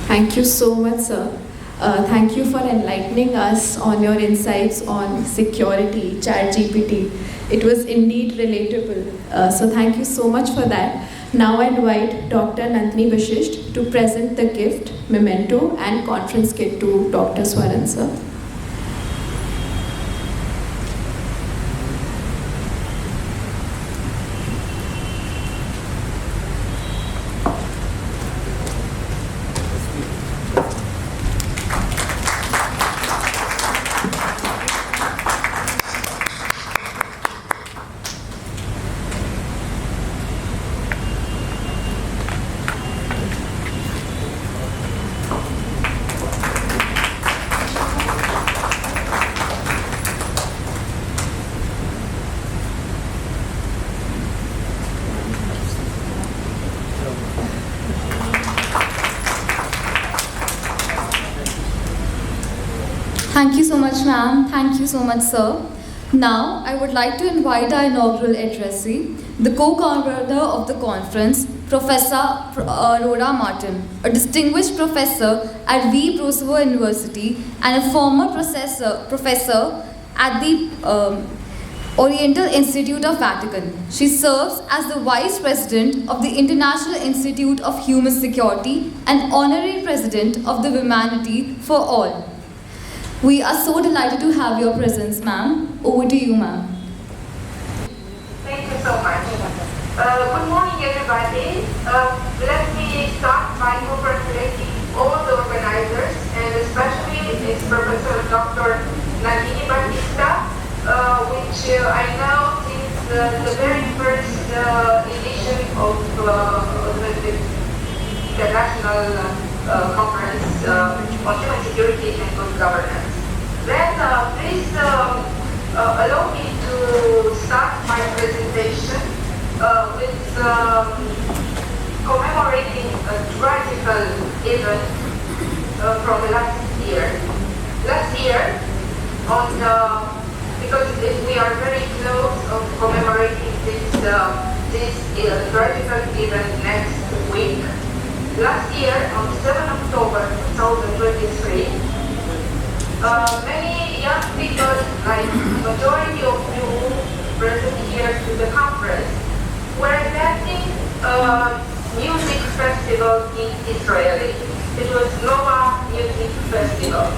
Thank you so much, sir. Thank you for enlightening us on your insights on security, ChatGPT. It was indeed relatable. So thank you so much for that. Now I invite Dr. Nandini Vashisht to present the gift, memento and conference kit to Dr. Swaran, sir. Thank you so much, ma'am. Thank you so much, sir. Now, I would like to invite our inaugural addressee, the co-convener of the conference, Professor Aurora Martin, a distinguished professor at Brusov University and a former professor at the Oriental Institute of Vatican. She serves as the Vice President of the International Institute of Human Security and Honorary President of the Humanity for All. We are so delighted to have your presence, ma'am. Over to you, ma'am. Thank you so much. Good morning, everybody. Let me start by congratulating all the organizers, and especially its Professor Dr. Nandini Batista, which I know since the very first edition of the International Conference on Human Security and Good Governance. Then please allow me to start my presentation with commemorating a tragical event from last year. Last year, because we are very close of commemorating this tragical event next week. Last year, on 7 October 2023, many young people, like majority of you present here to the conference, were attending a music festival in Israel. It was Nova Music Festival.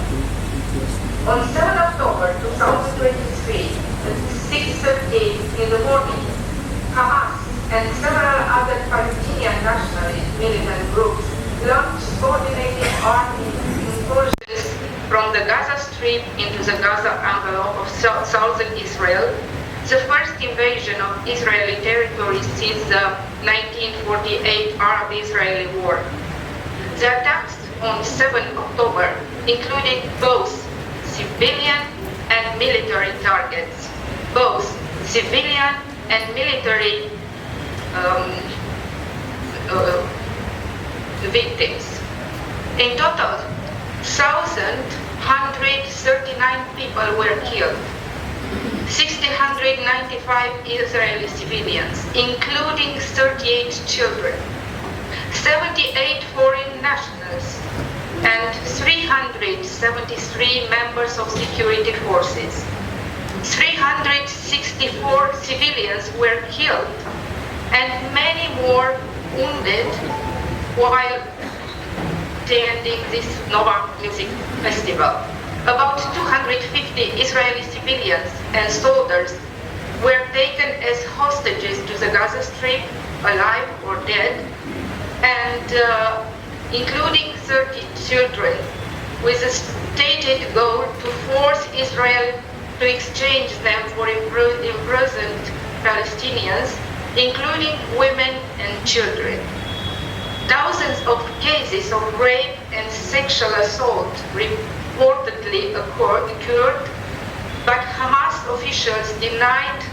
On 7 October 2023, at 6:30 in the morning, Hamas and several other Palestinian nationalist militant groups launched coordinated army incursions from the Gaza Strip into the Gaza envelope of southern Israel, the first invasion of Israeli territory since the 1948 Arab-Israeli War. The attacks on 7 October included both civilian and military targets, both civilian and military victims. In total, 1,139 people were killed, 1,695 Israeli civilians, including 38 children, 78 foreign nationals, and 373 members of security forces. 364 civilians were killed, and many more wounded while attending this Nova Music Festival. About 250 Israeli civilians and soldiers were taken as hostages to the Gaza Strip, alive or dead, and including 30 children, with a stated goal to force Israel to exchange them for imprisoned Palestinians, including women and children. Thousands of cases of rape and sexual assault reportedly occurred, but Hamas officials denied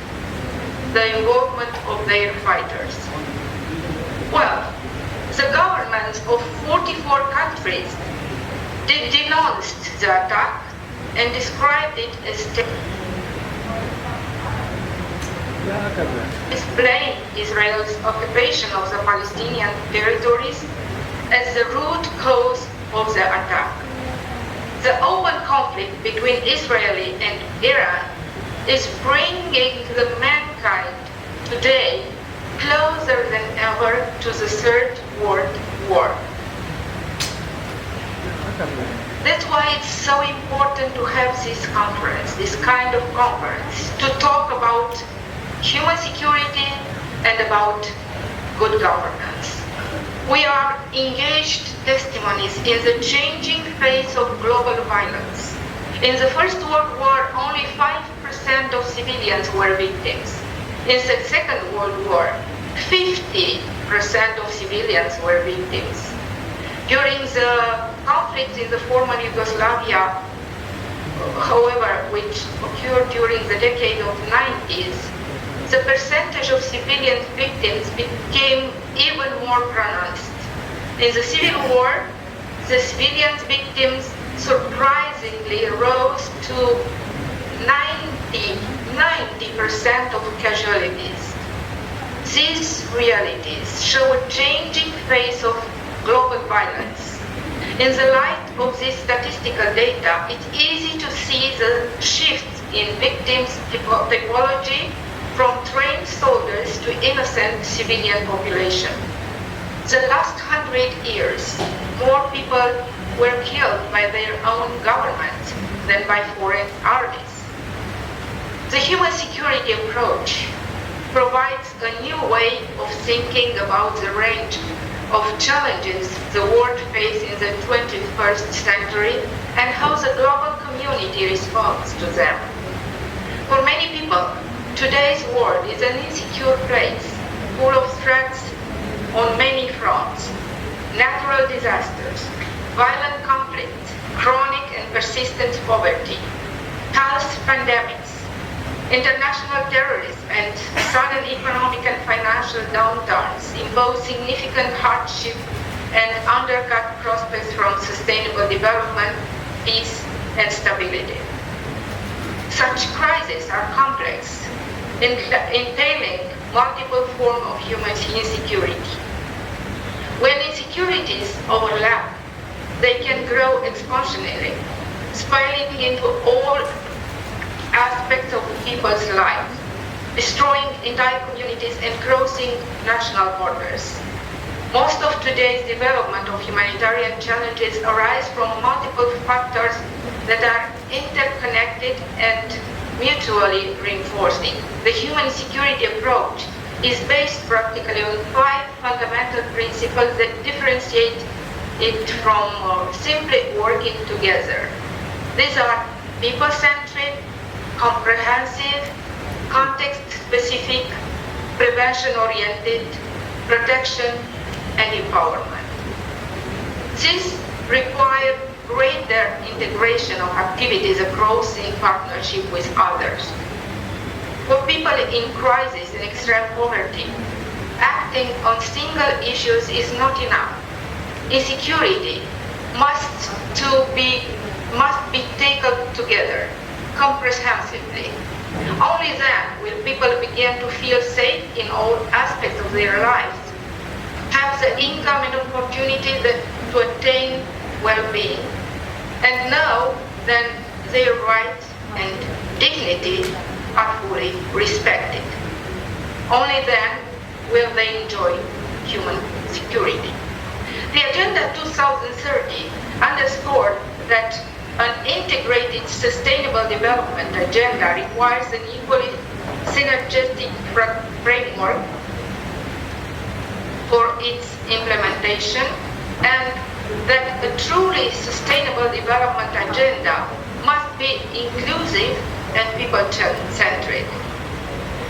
the involvement of their fighters. Well, the governments of 44 countries denounced the attack and described it as blamed Israel's occupation of the Palestinian territories as the root cause the attack. The open conflict between Israel and Iran is bringing the mankind today closer than ever to the Third World War. That's why it's so important to have this conference, this kind of conference, to talk about human security and about good governance. We are engaged testimonies in the changing face of global violence. In the First World War, only 5% of civilians were victims. In the Second World War, 50% of civilians were victims. During the conflict in the former Yugoslavia, however, which occurred during the decade of 90s, the percentage of civilian victims became even more pronounced. In the Civil War, the civilian victims surprisingly rose to 90% of casualties. These realities show a changing face of global violence. In the light of this statistical data, it's easy to see the shift in victims' typology from trained soldiers to innocent civilian population. The last 100 years, more people were killed by their own government than by foreign armies. The human security approach provides a new way of thinking about the range of challenges the world faces in the 21st century and how the global community responds to them. For many people, today's world is an insecure place, full of threats on many fronts: natural disasters, violent conflict, chronic and persistent poverty, health pandemics, international terrorism, and sudden economic and financial downturns impose significant hardship and undercut prospects from sustainable development, peace, and stability. Such crises are complex, entailing multiple forms of human insecurity. When insecurities overlap, they can grow exponentially, spiraling into all aspects of people's lives, destroying entire communities and crossing national borders. Most of today's development of humanitarian challenges arise from multiple factors that are interconnected and mutually reinforcing. The human security approach is based practically on 5 fundamental principles that differentiate it from simply working together. These are people-centric, comprehensive, context-specific, prevention-oriented, protection, and empowerment. This requires greater integration of activities across in partnership with others. For people in crisis and extreme poverty, acting on single issues is not enough. Insecurity must be taken together, comprehensively. Only then will people begin to feel safe in all aspects of their lives, have the income and opportunity to attain well-being, and know that their rights and dignity are fully respected. Only then will they enjoy human security. The Agenda 2030 underscored that an integrated sustainable development agenda requires an equally synergistic framework for its implementation, and that a truly sustainable development agenda must be inclusive and people-centric.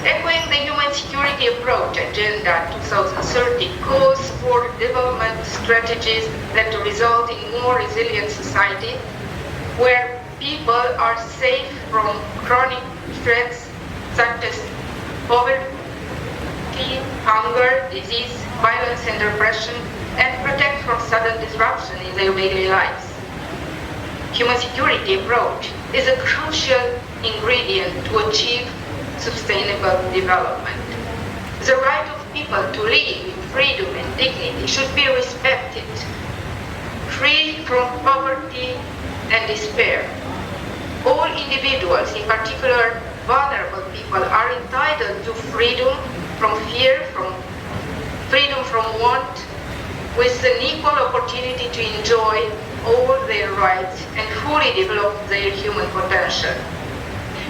Echoing the human security approach, Agenda 2030 calls for development strategies that result in more resilient society, where people are safe from chronic threats such as poverty, hunger, disease, violence and repression, and protect from sudden disruption in their daily lives. Human security approach is a crucial ingredient to achieve sustainable development. The right of people to live in freedom and dignity should be respected, free from poverty and despair. All individuals, in particular vulnerable people, are entitled to freedom from fear, freedom from want, with an equal opportunity to enjoy all their rights and fully develop their human potential.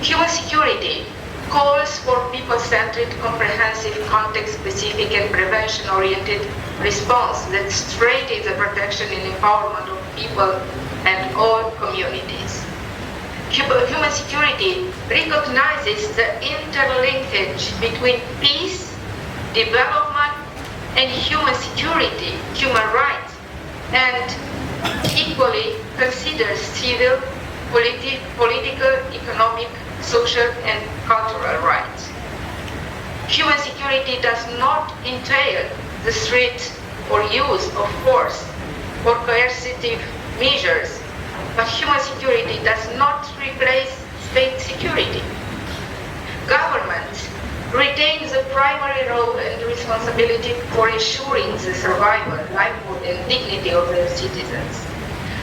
Human security calls for people-centered, comprehensive, context-specific and prevention-oriented response that strengthens the protection and empowerment of people and all communities. Human security recognizes the interlinkage between peace, development, and human security, human rights, and equally considers civil, political, economic, social, and cultural rights. Human security does not entail the threat or use of force or coercive measures, but human security does not replace state security. Government retains the primary role and responsibility for ensuring the survival, livelihood, and dignity of their citizens.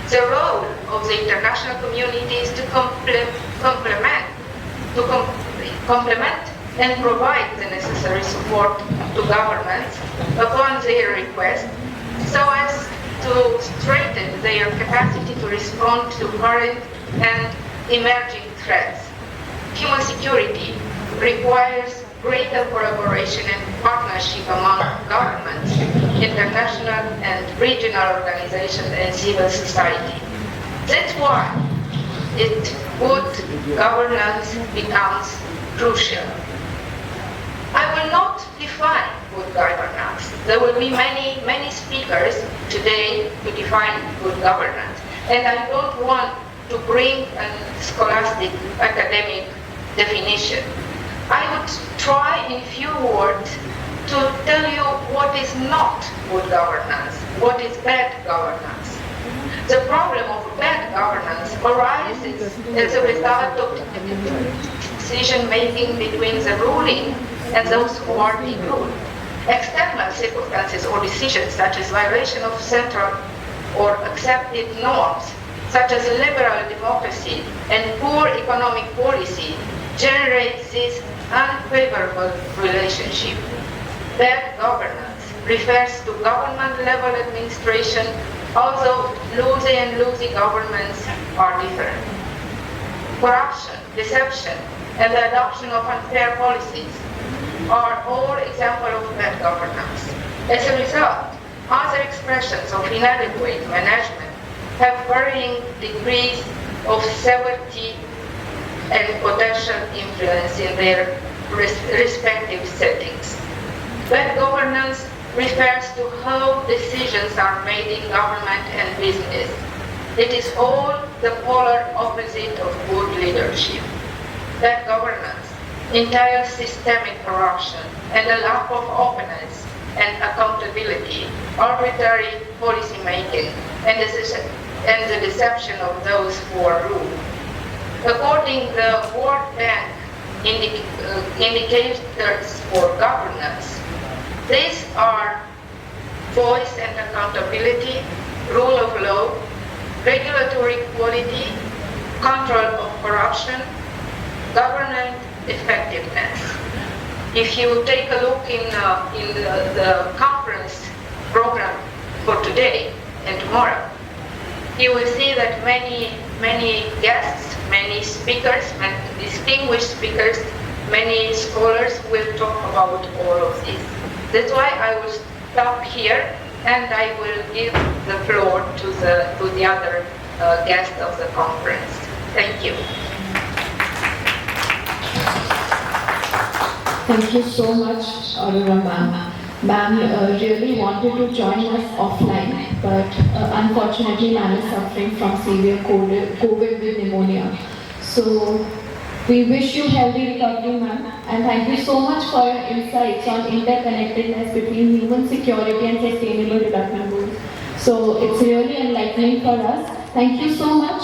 The role of the international community is to complement and provide the necessary support to governments upon their request, so as to strengthen their capacity to respond to current and emerging threats. Human security requires greater collaboration and partnership among governments, international and regional organizations, and civil society. That's why good governance becomes crucial. I will not define good governance. There will be many speakers today to define good governance, and I don't want to bring a scholastic academic definition. I would try in few words to tell you what is not good governance, what is bad governance. The problem of bad governance arises as a result of decision-making between the ruling and those who are being ruled. External circumstances or decisions such as violation of central or accepted norms, such as liberal democracy and poor economic policy, generate this unfavorable relationship. Bad governance refers to government-level administration, although loosey and loosey governments are different. Corruption, deception, and the adoption of unfair policies are all examples of bad governance. As a result, other expressions of inadequate management have varying degrees of severity and potential influence in their respective settings. Bad governance refers to how decisions are made in government and business. It is all the polar opposite of good leadership. Bad governance entails systemic corruption and a lack of openness and accountability, arbitrary policy making, and the deception of those who are ruled. According to the World Bank indicators for governance, these are voice and accountability, rule of law, regulatory quality, control of corruption, governance effectiveness. If you take a look in the conference program for today and tomorrow, you will see that many guests, many speakers, many distinguished speakers, many scholars will talk about all of this. That's why I will stop here and I will give the floor to the other guests of the conference. Thank you. Thank you so much, Aurora ma'am. Ma'am really wanted to join us offline, but unfortunately ma'am is suffering from severe COVID with pneumonia. So we wish you healthy recovery, ma'am, and thank you so much for your insights on interconnectedness between human security and sustainable development goals. So it's really enlightening for us. Thank you so much.